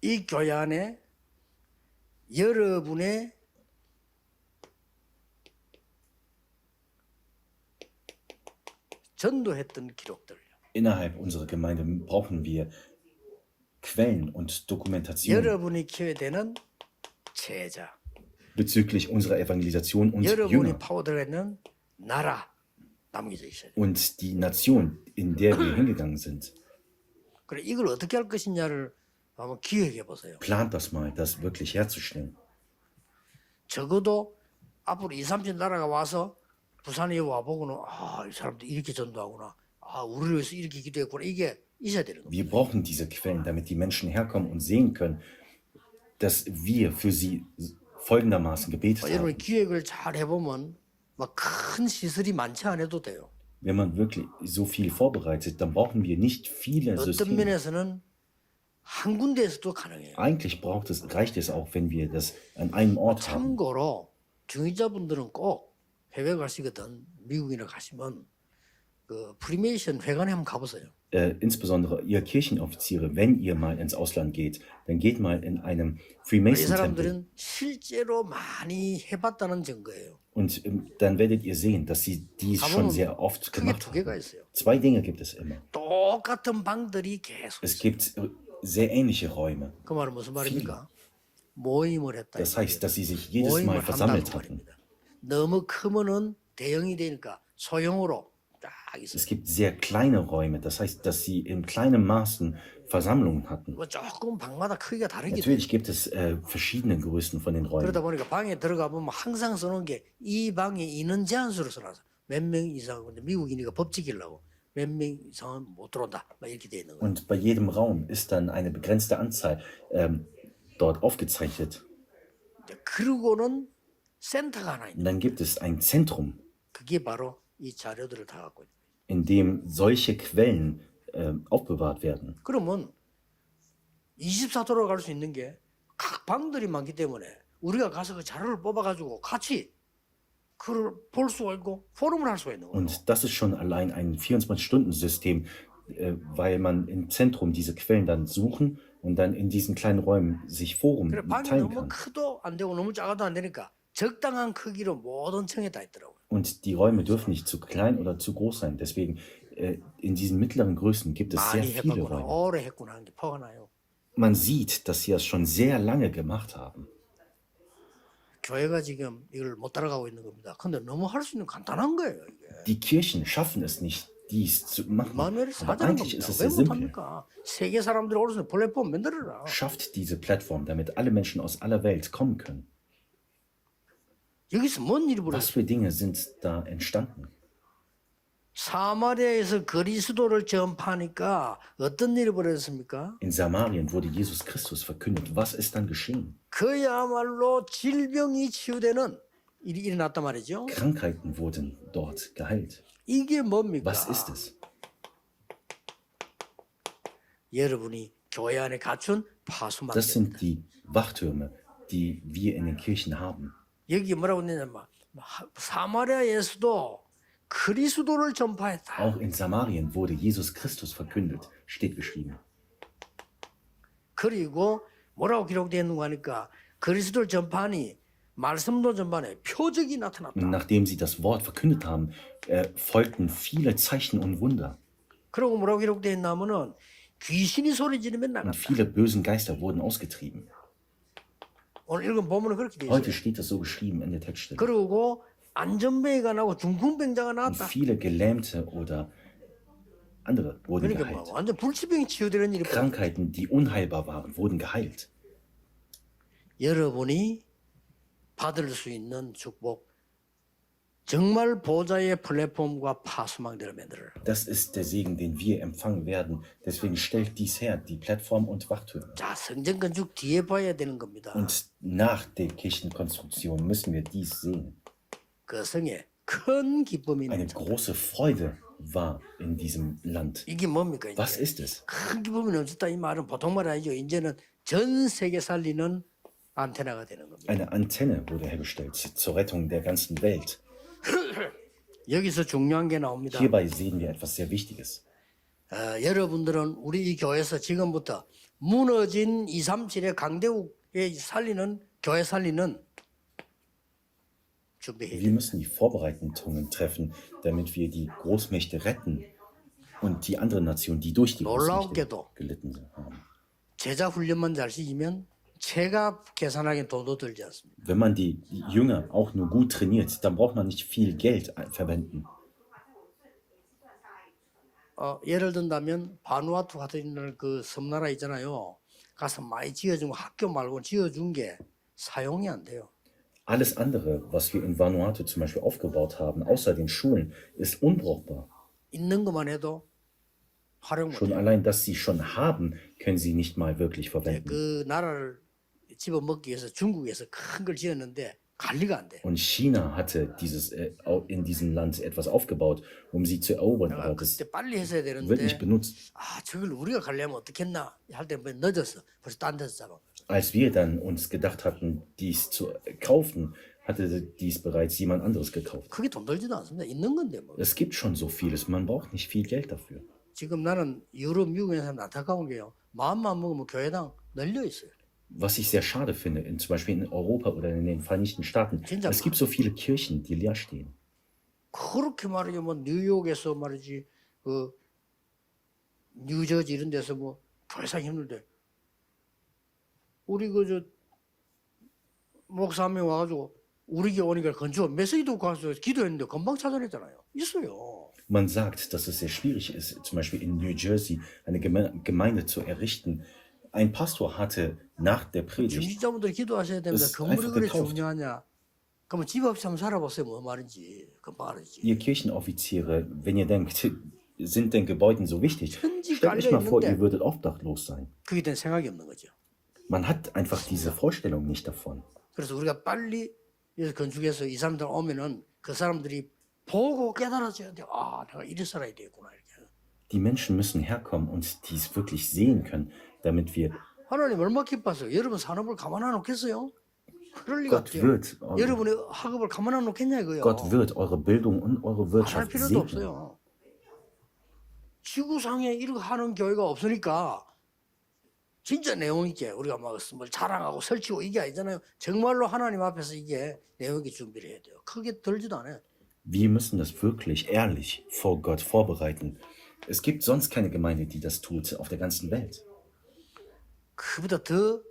이 교회 안에 여러분의 전도했던 기록들,
Innerhalb unserer Gemeinde brauchen wir Quellen und Dokumentation
여러분이 키워야 되는 제자,
bezüglich unserer Evangelisation und
여러분이
Jünger
파고 들어가는 나라 남겨져 있어요.
und die Nation, in der wir hingegangen sind.
그래 이걸 어떻게 할 것이냐를 한번 기획해 보세요.
Plant das mal, das wirklich herzustellen.
적어도 앞으로 2, 30 나라가 와서 부산에 와보고는 이 사람들 이렇게 전도하구나. 우리를 위해서 이렇게 기도했구나. 이게 있어야 되는 겁니다.
Wir brauchen diese Quellen, damit die Menschen herkommen und sehen können, dass wir für sie folgendermaßen gebetet
여러분이
haben.
기획을 잘 해보면 막 큰 시설이 많지 않아도 돼요.
Wenn man wirklich so viel vorbereitet, dann brauchen wir nicht viele
어떤
Systeme.
면에서는 한 군데에서도 가능해요.
Eigentlich reicht es auch, wenn wir das an einem Ort haben.
참고로 중위자분들은 꼭 해외 가시거든 미국이나 가시면 그 프리메이션 회관에 한번 가보세요.
Insbesondere ihr Kirchenoffiziere, wenn ihr mal ins Ausland geht, dann geht mal in einem
이
Freemason-Tempel.
사람들은 실제로 많이 해봤다는 증거예요.
Und dann werdet ihr sehen, dass sie dies schon sehr oft
크게
gemacht
두 개가
haben.
있어요.
Zwei Dinge gibt es immer.
똑같은 방들이 계속
Es
있어요.
gibt sehr ähnliche Räume.
그 말은 무슨 말입니까? 모임을 했다.
Das heißt, dass sie sich jedes
모임을
Mal versammelt
한다는
hatten.
말입니다. 너무 크면은 대형이 되니까 소형으로 딱 있어요.
Es gibt sehr kleine Räume, das heißt, dass sie in kleinen Maßen Versammlungen hatten.
뭐 조금 방마다 크기가 다르기 때문에
Natürlich gibt es verschiedene Größen von den Räumen.
그러다 보니까 방에 들어가 보면 항상 써놓은 게 이 방에 인원 제한수로 써놔서 몇 명 이상 근데 미국이니까 법 지키려고 몇 명 이상은 못 들어온다 막 이렇게 돼 있는 거예요.
Und bei jedem Raum ist dann eine begrenzte Anzahl dort aufgezeichnet.
그러고는 센터가 하나 있는
Und dann gibt es ein Zentrum,
그게 바로 이 자료들을 다 갖고 있는 거예요.
in dem solche Quellen aufbewahrt werden.
그러면 24도로 갈 수 있는 게 각 방들이 많기 때문에 우리가 가서 그 자료를 뽑아가지고 같이 그걸 볼 수가 있고 포럼을 할 수가 있는 거예요.
Und das ist schon allein ein 24-Stunden-System, weil man im Zentrum diese Quellen dann suchen und dann in diesen kleinen Räumen sich Forum
그래 방이
teilen
너무
kann.
크도 안 되고 너무 작아도 안 되니까 적당한 크기로 모든 층에 다 있더라고요.
Und die Räume dürfen nicht zu klein oder zu groß sein. Deswegen in diesen mittleren Größen gibt es sehr
많이
viele
해봤구나
Räume.
오래 했구나 하는 게 표가 나요.
Man sieht, dass sie das schon sehr lange gemacht haben.
교회가 지금 이걸 못 따라가고 있는 겁니다. 근데 너무 할 수 있는 간단한 거예요 이게.
Die Kirchen schaffen es nicht, dies zu machen.
마누엘이
Aber
사자는
eigentlich
겁니다.
ist es
왜
sehr simpel.
못합니까? 세계 사람들이 올 수 있는 플랫폼 만들어라.
Schafft diese Plattform, damit alle Menschen aus aller Welt kommen können.
여기서 뭔 일이
Was
벌어졌어요?
für Dinge sind da entstanden?
사마리아에서 그리스도를 전파하니까 어떤 일이 벌어졌습니까?
In Samarien wurde Jesus Christus verkündet. Was ist dann geschehen?
그야말로 질병이 치유되는 일이 일어났단 말이죠.
Krankheiten wurden dort geheilt.
이게 뭡니까?
Was ist es?
여러분이 교회 안에 갖춘 파수망.
Das sind die Wachtürme, die wir in den Kirchen haben.
여기 뭐라고 했냐면 사마리아에서도 그리스도를 전파했다.
Auch in Samarien wurde Jesus Christus verkündet, steht geschrieben.
그리고 뭐라고 기록되어 있는 거 하니까 그리스도를 전파하니 말씀도 전반에 표적이 나타났다.
Und nachdem sie das Wort verkündet haben, folgten viele Zeichen und Wunder.
그리고 뭐라고 기록되어 있냐면은 귀신이 소리 지르면
Und
나갔다.
viele bösen Geister wurden ausgetrieben.
오늘 읽은 본문은 그렇게 돼
Heute
있어요.
steht das so geschrieben in der Textstelle.
그리고 안전뱅이가 나고 중풍병자가
Und
나왔다.
viele Gelähmte oder andere wurden
그러니까
geheilt.
뭐 완전 불치병이 치유되는 일이 벌어졌다.
Krankheiten, die unheilbar waren, wurden geheilt.
여러분이 받을 수 있는 축복 정말 보좌의 플랫폼과 파수망대를 만들어라.
Das ist der Segen, den wir empfangen werden. Deswegen stellt dies her, die Plattform und Wachtürme.
자, 성전 건축 뒤에 봐야 되는 겁니다.
Und nach der Kirchenkonstruktion müssen wir dies sehen.
그 성에 큰 기쁨이
Eine
있는 자.
große Freude war in diesem Land.
이게 뭡니까? 이제?
Was ist es?
큰 기쁨이 넘쳤다 이 말은 보통 말 아니죠. 이제는 전 세계 살리는 안테나가 되는 겁니다.
Eine Antenne wurde hergestellt zur Rettung der ganzen Welt.
여기서 중요한 게 나옵니다.
Hierbei sehen wir etwas sehr Wichtiges.
여러분들은 우리 이 교회에서 지금부터 무너진 237의 강대국에 살리는 교회 살리는 준비해야
Wir
돼요.
müssen die Vorbereitungen treffen, damit wir die Großmächte retten und die anderen Nationen, die durch die Großmächte
놀라웠게도
gelitten haben.
제자 훈련만 잘 시키면 제가 계산하기엔 돈도 들지 않습니다.
Wenn man die Jünger auch nur gut trainiert, dann braucht man nicht viel Geld verwenden.
예를 든다면 바누아투 같은 그 섬나라 있잖아요. 가서 많이 지어준 거 학교 말고 지어준 게 사용이 안 돼요.
Alles andere, was wir in Vanuatu zum Beispiel aufgebaut haben, außer den Schulen, ist unbrauchbar.
있는 것만 해도 활용 못
Schon
해요.
allein, dass sie schon haben, können sie nicht mal wirklich verwenden.
그 나라를 집어먹기 위해서 중국에서 큰 걸 지었는데 관리가 안 돼.
Und China hatte in diesem Land etwas aufgebaut, um sie zu erobern, aber das
그때 빨리 했어야
wird nicht
되는데
benutzt.
저걸 우리가 관리하면 어떻겠나 할 때 늦었어. 벌써 딴 데서 잡아.
Als wir dann uns gedacht hatten, dies zu kaufen, hatte dies bereits jemand anderes gekauft.
그게 돈 들지도 않습니다. 있는 건데 뭐.
Es gibt schon so vieles, man braucht nicht viel Geld dafür.
지금 나는 유럽, 미국에 사람 안타까운 게요. 마음만 먹으면 교회당 널려 있어요.
Was ich sehr schade finde, zum Beispiel in Europa oder in den Vereinigten Staaten, es gibt so viele Kirchen, die leer stehen.
그렇게 말이죠. 뭐 뉴욕에서 말이지 그 뉴저지 이런 데서 뭐 교회상 힘들대. 우리 그저 목사 한 명 와가지고 우리 교회 오니까 건축 메시지도 가서 기도했는데 금방 찾아냈잖아요. 있어요.
Man sagt, dass es sehr schwierig ist, zum Beispiel in New Jersey eine Gemeinde zu errichten. Ein Pastor hatte nach der Predigt,
중직자분들이 기도하셔야 됩니다.
ist
건물이
einfach
그래
gekauft.
중요하냐? 그러면 집 없이 한번 살아보세요. 뭐 말인지 금방 알았지.
ihr Kirchenoffiziere, wenn ihr denkt, sind denn Gebäuden so wichtig?
천지
Stellt euch mal vor,
깔려
ihr
있는데
würdet obdachlos sein.
그게 된 생각이 없는 거죠.
Man hat einfach diese Vorstellung nicht davon.
그래서 우리가 빨리 여기서 건축해서 이 사람들 오면은 그 사람들이 보고 깨달아져야 돼. 아, 내가 이래 살아야 되겠구나 이렇게.
Die Menschen müssen herkommen und dies wirklich sehen können, damit wir
하나님 얼마 기뻐서 여러분 산업을 가만 안 놓겠어요? 그럴 리가
Gott
없죠.
wird,
여러분의 학업을 가만 안 놓겠냐 이거요.
Gott wird eure Bildung und eure
할
Wirtschaft
필요도
segnen.
없어요. 지구상에 이렇게 하는 교회가 없으니까 진짜 내용 있게 우리가 막 뭘 자랑하고 설치고 이게 아니잖아요. 정말로 하나님 앞에서 이게 내용 있게 준비를 해야 돼요. 크게 들지도 않아요.
Wir müssen das wirklich ehrlich vor Gott vorbereiten. Es gibt sonst keine Gemeinde, die das tut auf der ganzen Welt.
그보다 더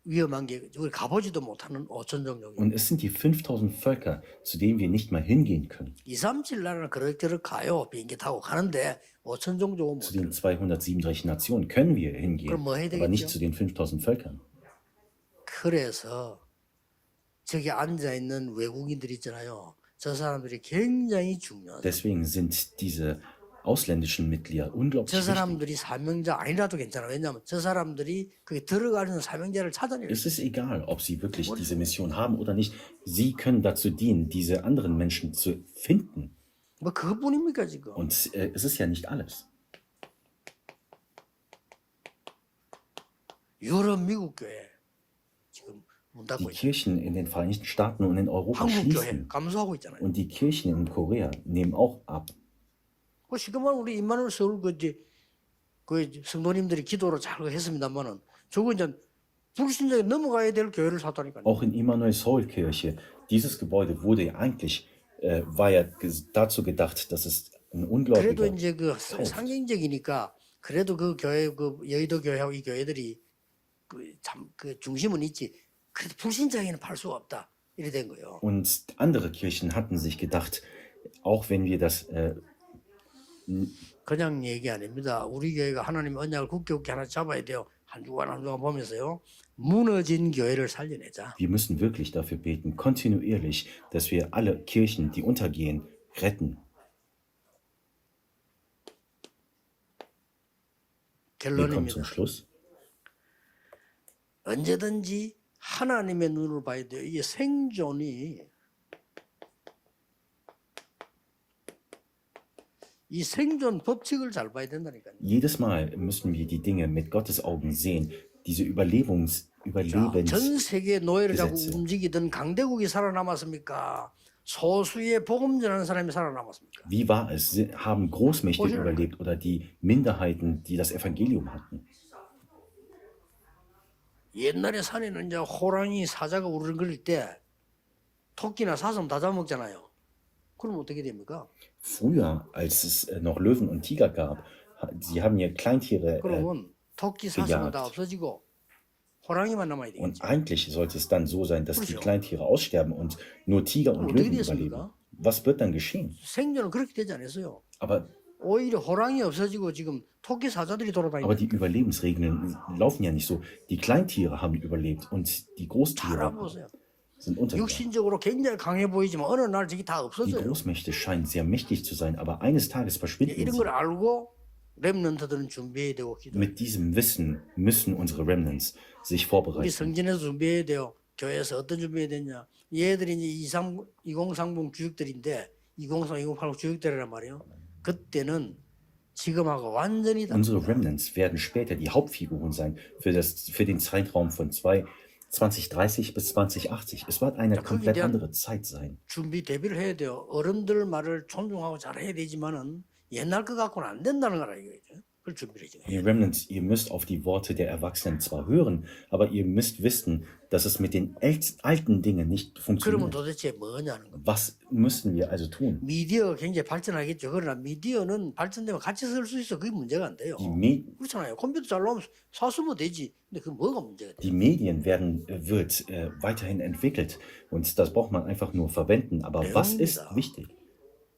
위험한 게 우리 가보지도 못하는 5천 종족이.
Und es sind die 5000 Völker, zu denen wir nicht mal hingehen können.
237 나라는 그렇게 가요. 비행기 타고 가는데 5천 종족은
Zu
못.
den 237 Nationen können wir hingehen,
그럼 뭐 해야
aber nicht
되겠죠?
zu den 5000 Völkern.
그래서 저기 앉아 있는 외국인들 있잖아요. 저 사람들이 굉장히 중요하다.
Deswegen sind diese ausländischen Mitglieder unglaublich
저
wichtig.
사람들이 사명자 아니라도 괜찮아. 왜냐하면 저 사람들이 거기 들어가는 사명자를 찾아내요.
Es ist egal, ob sie wirklich diese Mission haben oder nicht. Sie können dazu dienen, diese anderen Menschen zu finden.
뭐 그것뿐입니까 지금?
Und es ist ja nicht alles.
유럽, 미국 교회 지금 문
Die
닫고 있어요.
Kirchen in den Vereinigten Staaten und in Europa
한국 교회
schließen.
감소하고 있잖아요.
Und die Kirchen in Korea nehmen auch ab.
그 지금은 우리 임마누엘 서울 그 성도님들이 기도로 잘 했습니다만은 저거 이제 불신자에 넘어가야 될 교회를 샀다니까요.
Auch in Immanuel Seoul Kirche, dieses Gebäude wurde ja eigentlich, war ja dazu gedacht, dass es ein
그래도
Ungläubiger
이제 그 상징적이니까 그래도 그 교회 그 여의도 교회하고 이 교회들이 그 중심은 있지. 그래도 불신자에게는 팔 수가 없다. 이래 된 거예요.
und andere Kirchen hatten sich gedacht, auch wenn wir das
그냥 얘기 아닙니다. 우리 교회가 하나님 언약을 굳게 하나 잡아야 돼요. 한 주간 한 주간 보면서요. 무너진 교회를 살려내자.
wir müssen wirklich dafür beten, kontinuierlich, dass wir alle Kirchen, die untergehen, retten. Wir kommen zum
결론입니다.
Schluss.
언제든지 하나님의 눈으로 봐야 돼요. 이게 생존이 이 생존 법칙을 잘 봐야 된다니까요.
Jedes Mal müssen wir die Dinge mit Gottes Augen sehen. Diese
전 세계 노예를 잡고
Gesetze.
움직이던 강대국이 살아남았습니까? 소수의 복음 전하는 사람이 살아남았습니까?
Wie war es? Haben Großmächte
Oder-
überlebt oder die Minderheiten, die das Evangelium hatten?
옛날에 산에는 이제 호랑이 사자가 우르릉거릴 때 토끼나 사슴 다 잡아먹잖아요. 그럼 어떻게 됩니까?
Früher, als es noch Löwen und Tiger gab, sie haben ja Kleintiere
그러면 토끼 사슴은 다
gejagt.
없어지고 호랑이만 남아야
Und
되겠죠.
eigentlich sollte es dann so sein, dass die
그렇죠.
Kleintiere aussterben und nur Tiger und
어떻게
Löwen
됐습니까?
überleben. Was wird dann geschehen?
생존은 그렇게 되지 않았어요.
Aber
오히려 호랑이 없어지고 지금 토끼 사자들이
Aber
돌아다니는
die Überlebensregeln laufen ja nicht so. Die Kleintiere haben überlebt und die
잘
Großtiere
보세요.
sind untergegangen.
육신적으로 굉장히 강해 보이지만 어느 날 저게 다
Die
없어져요.
Großmächte scheinen sehr mächtig zu sein, aber eines Tages verschwinden
이런
sie.
걸 알고 렘넌트들은 준비해야 되고 기도.
Mit diesem Wissen müssen unsere Remnants sich
우리
vorbereiten.
성전에서 준비해야 돼요. 교회에서 어떤 준비해야 되냐. 얘들이 이제 2030 주역들인데 2030, 2080 주역들이란 말이에요. 그때는 지금하고 완전히 다
Unsere Remnants werden später die Hauptfiguren sein für den Zeitraum von 2030 bis 2080. Es wird eine komplett andere Zeit sein.
준비 대비를 해야 돼요. 어른들 말을 존중하고 잘해야 되지만은 옛날 것 갖고는 안 된다는 걸 알겠죠. 그걸 준비를 해야 돼요.
Ihr Remnants, ihr müsst auf die Worte der Erwachsenen zwar hören, aber ihr müsst wissen, dass es mit den alten Dingen nicht
그러면
funktioniert.
도대체 뭐냐는 겁니다.
Was müssen wir also tun?
미디어가 굉장히 발전하겠죠. 그러나 미디어는 발전되면 같이 쓸 수 있어. 그게 문제가 안 돼요. 그렇잖아요. 컴퓨터 잘 나오면 사쓰면 되지. 근데 그게 뭐가 문제가 돼요?
Die Medien wird weiterhin entwickelt und das braucht man einfach nur verwenden. Aber was ist
Neumida.
wichtig?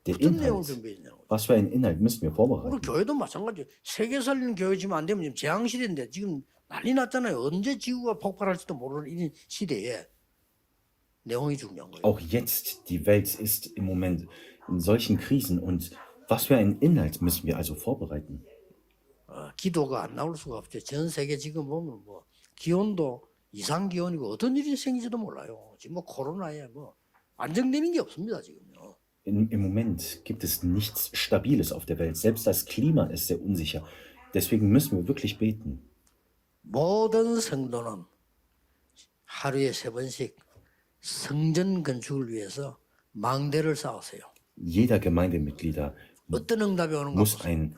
Der
어떤 내용을
Inhalt.
준비했냐고.
Was für einen Inhalt müssen wir
우리
vorbereiten?
교회도 마찬가지예요. 세계 살리는 교회 지금 안 되면 지금 재앙 시대인데 지금 난리 났잖아요. 언제 지구가 폭발할지도 모르는 이 시대에 내용이 중요한 거예요.
Auch jetzt, die Welt ist im Moment in solchen Krisen und was für einen Inhalt müssen wir also vorbereiten?
기도가 안 나올 수가 없죠. 전 세계 지금 보면 뭐 기온도 이상 기온이고 어떤 일이 생길지도 몰라요. 지금 뭐 코로나에 뭐 안정되는 게 없습니다 지금요.
Im Moment gibt es nichts Stabiles auf der Welt. Selbst das Klima ist sehr unsicher. Deswegen müssen wir wirklich beten.
모든 성도는 하루에 3번씩 성전 건축을 위해서 망대를 쌓으세요.
Jeder Gemeindemitglieder
어떤 응답이 오는가
muss
보세요.
ein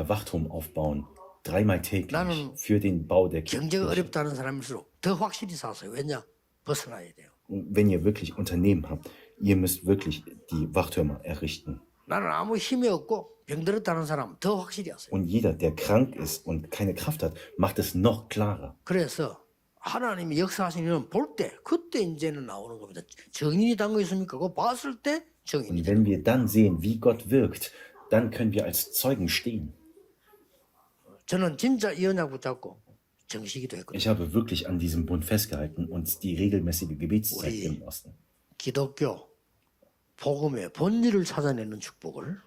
Wachturm aufbauen, dreimal täglich
나는
für den Bau der
경제가
Kirche.
어렵다는 사람일수록 더 확실히 쌓으세요. 왜냐? 벗어나야 돼요.
Und wenn ihr wirklich Unternehmen habt, ihr müsst wirklich die Wachtürme errichten.
나는 아무 힘이 없고 병들었다는 사람 더 확실히 하세요.
Und jeder, der krank ist und keine Kraft hat, macht es noch klarer.
그래서 하나님이 역사하시는 일은 볼 때, 그때 이제는 나오는 겁니다. 정인이 담겨 있습니까? 그거 봤을 때 정인이
Und
돼요.
wenn wir dann sehen, wie Gott wirkt, dann können wir als Zeugen stehen.
저는 진짜 이 언약 붙잡고 정시기도 했거든요.
Ich habe wirklich an diesem Bund festgehalten und die regelmäßige Gebetszeit
우리
im Osten.
기독교 복음의 본질을 찾아내는 축복을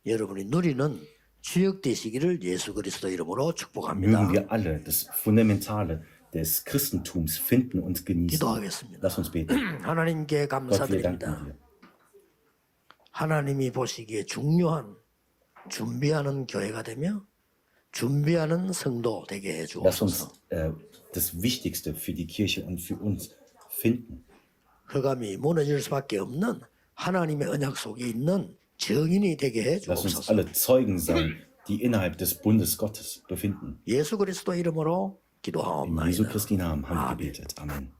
여러분이 누리는 주역 되시기를 예수 그리스도 이름으로 축복합니다.
Mögen wir alle das Fundamentale des Christentums finden und genießen.
기도하겠습니다.
Lass uns beten.
하나님께
Gott, wir danken
감사드립니다.
dir.
하나님이 보시기에 중요한 준비하는 교회가 되며 준비하는 성도 되게 해
Lass uns
주옵소서.
das Wichtigste für die Kirche und für uns finden.
흑암이 무너질 수밖에 없는 하나님의 언약 속에 있는 증인이 되게 해
Lass uns
주옵소서.
alle Zeugen sein, die innerhalb des Bundes Gottes befinden.
예수 그리스도 이름으로
In Jesu
기도하옵나이다.
Christi Namen haben wir gebetet. Amen.